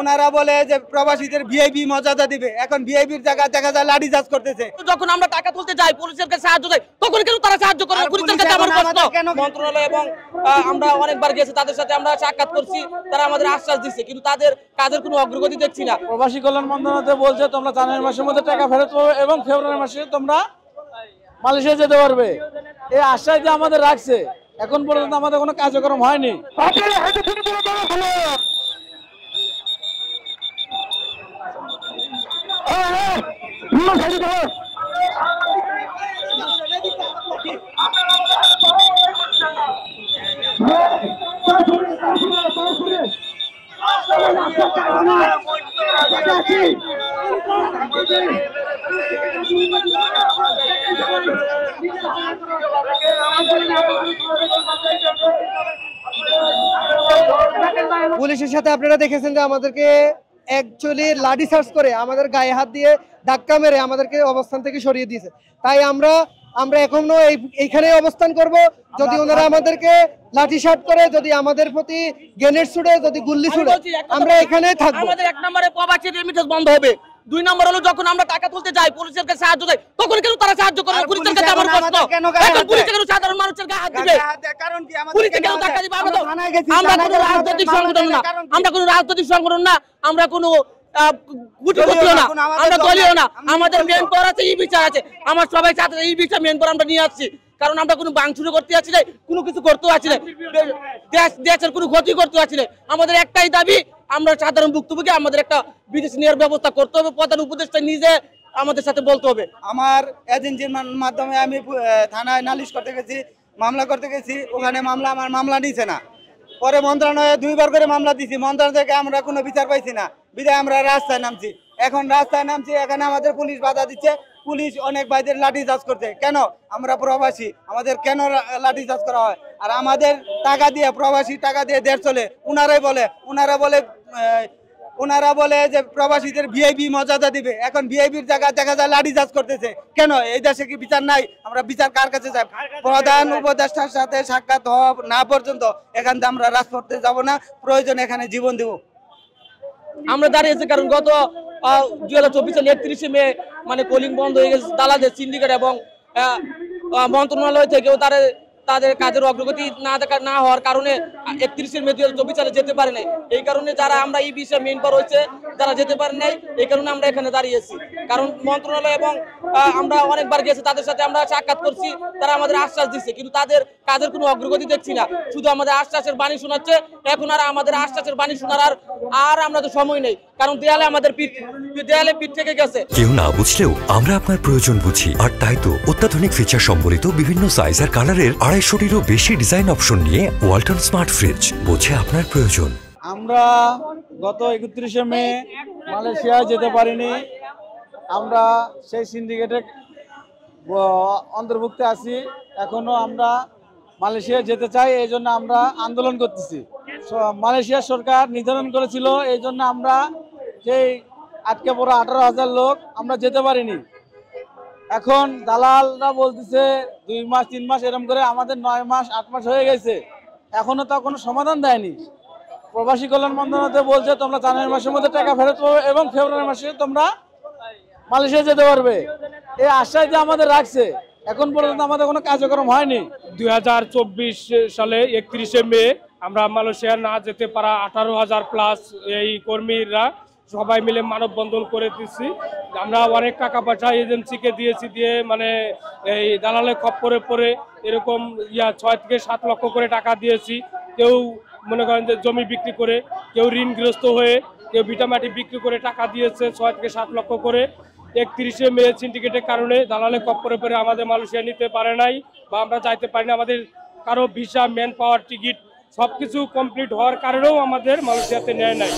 ওনারা বলে যে প্রবাসীদের ভিআইপি মর্যাদা দিবে, এখন ভিআইপির জায়গায় দেখা যায় লাঠিচার্জ করতেছে। যখন আমরা টাকা তুলতে যাই পুলিশের কাছে সাহায্য চাই, তখন কেন তারা সাহায্য করে না? পুলিশের কাছে আমার প্রশ্ন। মন্ত্রণালয় এবং আমরা অনেকবার গেছি, তাদের সাথে আমরা সাক্ষাৎ করছি, তারা আমাদের আশ্বাস দিচ্ছে, কিন্তু তাদের কাজের কোনো অগ্রগতি দেখছি না। প্রবাসী কল্যাণ মন্ত্রণালয় বলছে তোমরা জানুয়ারি মাসের মধ্যে টাকা ফেরত পাবে এবং ফেব্রুয়ারি মাসে তোমরা মালয়েশিয়া যেতে পারবে, এই আশ্বাস দিয়ে আমাদের রাখছে। এখন পর্যন্ত আমাদের কোনো কার্যক্রম হয়নি। পুলিশের সাথে আপনারা দেখেছেন যে আমাদেরকে অ্যাকচুয়ালি লাঠি চার্জ করে আমাদের গায়ে হাত দিয়ে ধাক্কা মেরে আমাদেরকে অবস্থান থেকে সরিয়ে দিয়েছে। তাই আমরা এখনো এইখানে অবস্থান করব। যদি ওনারা আমাদেরকে লাঠি চার্জ করে, যদি আমাদের প্রতি গ্রেনেড ছুড়ে, যদি গুল্লি ছুড়ে, আমরা এখানেই থাকবো। আমাদের এক নম্বরে প্রবাসী রেমিটেন্স বন্ধ হবে। দুই নম্বর হলো যখন আমরা টাকা তুলতে যাই পুলিশের কাছে সাহায্য চাই, তখন কেন তারা সাহায্য করে না? পুলিশের কাছে আমার প্রশ্ন। এখন পুলিশ কেন সাধারণ মানুষের গায়ে হাত দিবে? কারণ কি আমাদের পুলিশ কেন টাকা দিবে? আমরা কোনো রাজনৈতিক সংগঠন না, আমরা কোনো রাজনৈতিক সংগঠন না, আমরা কোনো গুটিপতিও না, আমরা দলীয় না। আমাদের মেন পর আছে, ই বিচার আছে। আমার সবাই সাথে এই বিচার মেন পর আমরা নিয়ে আসছি, কারণ আমরা কোনো বাংচুরি করতে যাচ্ছি না, কোনো কিছু করতেও আছি না, দেশের কোনো ক্ষতি করতে আছি না। আমাদের একটাই দাবি, আমরা সাধারণ ভুক্তভোগী, আমাদের একটা বিদেশ নেওয়ার ব্যবস্থা করতে হবে। প্রধান উপদেষ্টা নিজে আমাদের সাথে বলতে হবে। আমার এজেন্সির মাধ্যমে আমি থানায় নালিশ করতে গেছি, মামলা করতে গেছি, ওখানে আমার মামলা নিছে না। পরে মন্ত্রণালয়ে 2 বার করে মামলা দিছি, মন্ত্রণালয় থেকে আমরা কোনো বিচার পাইছি না, বিধায় আমরা রাস্তায় নামছি। এখন রাস্তায় নামছি, এখানে আমাদের পুলিশ বাধা দিচ্ছে। পুলিশ অনেক ভাইদের লাঠি চার্জ করছে। কেন? আমরা প্রবাসী, আমাদের কেন লাঠি চার্জ করা হয়? আর আমাদের টাকা দিয়ে, প্রবাসী টাকা দিয়ে দেশ চলে। ওনারা বলে যে প্রবাসীদের ভিআইপি মর্যাদা দিবে, এখন ভিআইপির জায়গায় দেখা যায় লাঠি চার্জ করতেছে। কেন? এই দেশে কি বিচার নাই? আমরা বিচার কার কাছে যাই? প্রধান উপদেষ্টার সাথে সাক্ষাৎ হওয়া না পর্যন্ত এখান থেকে আমরা রাজপথে যাব না, প্রয়োজন এখানে জীবন দেব। আমরা দাঁড়িয়েছি কারণ গত 2024 সালে 31 মে মানে কলিং বন্ধ হয়ে গেছে। দালালদের সিন্ডিকেট এবং মন্ত্রণালয় থেকেও তাদের কাজের অগ্রগতি না হওয়ার কারণে 31 মে 2024 সালে যেতে পারে নাই। এই কারণে যারা আমরা এই বিষয়ে মেন পর হয়েছে, যারা যেতে পারে নাই, এই কারণে আমরা এখানে দাঁড়িয়েছি। কারণ মন্ত্রণালয় এবং আমরা অনেকবার গেছি, তাদের সাথে আমরা সাক্ষাৎ করছি, তারা আমাদের আশ্বাস দিচ্ছে, কিন্তু তাদের কাজের কোনো অগ্রগতি দেখছি না। শুধু আমাদের আশ্বাসের বাণী শোনাচ্ছে। এখন আর আমাদের আশ্বাসের বাণী শোনার আর আমরা তো সময় নেই, কারণ দেয়ালে আমাদের পিঠ থেকে গেছে। কেউ না বুঝলেও আমরা আপনার প্রয়োজন বুঝি, আর তাই তো অত্যাধুনিক ফিচার সম্বলিত বিভিন্ন সাইজ আর কালারের 250-টিরও বেশি ডিজাইন অপশন নিয়ে ওয়ালটন স্মার্ট ফ্রিজ বোঝে আপনার প্রয়োজন। আমরা গত 31 মে মালয়েশিয়া যেতে পারিনি। আমরা সেই সিন্ডিকেটে অন্তর্ভুক্ত আছি। এখনো আমরা মালয়েশিয়া যেতে চাই, এই জন্য আমরা আন্দোলন করতেছি। মালয়েশিয়া সরকার নির্ধারণ করেছিল, এই জন্য আমরা সেই আটকে পড়া 18,000 লোক আমরা যেতে পারিনি। এখন দালালরা বলতেছে 2 মাস 3 মাস এরকম করে, আমাদের 9 মাস 8 মাস হয়ে গেছে, এখনো তা কোনো সমাধান দেয়নি। প্রবাসী কল্যাণ মন্ত্রণালয় বলছে তোমরা জানুয়ারি মাসের মধ্যে টাকা ফেরত পাবে এবং ফেব্রুয়ারি মাসে তোমরা মালয়েশিয়া যেতে পারবে, এই আশ্বাস দিয়ে আমাদের রাখছে। এখন পর্যন্ত আমাদের কোনো কার্যক্রম হয়নি। 2024 সালে 31 মে আমরা মালয়েশিয়া না যেতে পারা 18,000 প্লাস এই কর্মীরা সবাই মিলে মানববন্ধন করে দিচ্ছি। আমরা অনেক টাকা পয়সা এজেন্সিকে দিয়েছি, দিয়ে মানে এই দালালের খপ্পরে পড়ে এরকম 6 থেকে 7 লক্ষ করে টাকা দিয়েছি। কেউ মনে করেন যে জমি বিক্রি করে, কেউ ঋণগ্রস্ত হয়ে, কেউ ভিটামাটি বিক্রি করে টাকা দিয়েছে 6 থেকে 7 লক্ষ করে। 31 মে সিন্ডিকেটের কারণে দালালের খপ্পরে পড়ে আমাদের মালয়েশিয়া নিতে পারে নাই বা আমরা যাইতে পারি না। আমাদের কারো ভিসা, ম্যান পাওয়ার, টিকিট সবকিছু কমপ্লিট হওয়ার কারণেও আমাদের মালয়েশিয়াতে নেয় নাই।